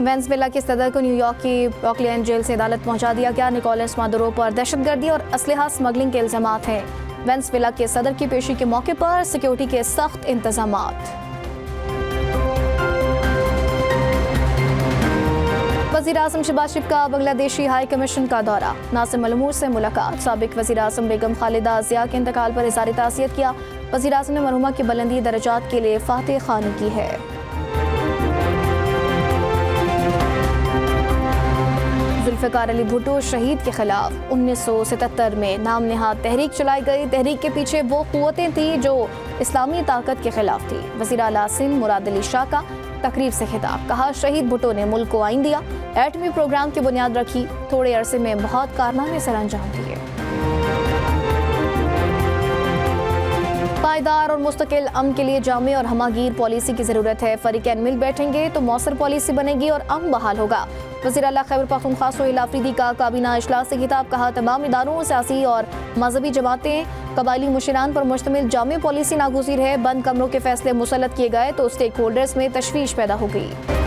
Venezuela के सदर को न्यूयॉर्क की ब्रुकलिन जेल से अदालत पहुंचा दिया गया। निकोलस मादुरो पर दहशतगर्दी और असलहा स्मगलिंग के इल्जामात हैं। वेनेजुएला के सदर की पेशी के मौके पर सिक्योरिटी के सख्त इंतजामात। वज़ीर-ए-आज़म शहबाज शरीफ का बांग्लादेशी हाई कमीशन का दौरा, नासिर मलमूर से मुलाकात। साबिक वज़ीर-ए-आज़म बेगम खालिदा ज़िया के इंतकाल पर इज़हार ताज़ियत किया। वज़ीर-ए-आज़म ने मरहुमा की बुलंदी दर्जात के लिए फातिह ख़ानी की है। जुल्फ़िकार अली भुट्टो शहीद के खिलाफ 1977 में नाम नेहाद तहरीक चलाई गई। तहरीक के पीछे वो क़ुव्वतें थीं जो इस्लामी ताकत के खिलाफ थी। वज़ीर आला सिंध मुराद अली शाह का तकरीब से खिताब, कहा शहीद भुट्टो ने मुल्क को आइन दिया, एटमी प्रोग्राम की बुनियाद रखी, थोड़े अरसे में बहुत कारनामे सर अंजाम दिए। पायदार और मुस्तकिल अमन के लिए जामे और हमागीर पॉलिसी की ज़रूरत है। फरीकैन मिल बैठेंगे तो मौसर पॉलिसी बनेगी और अमन बहाल होगा। वज़ीर आला खैबर पख्तूनख्वा सोहेल आफरीदी का काबीना इजलास से खिताब, कहा तमाम इदारों, सियासी और मजहबी जमातें कबायली मुशीरान पर मुश्तमिल जामे पॉलिसी नागुज़ीर है। बंद कमरों के फैसले मुसल्लत किए गए तो स्टेक होल्डर्स में तशवीश पैदा हो गई।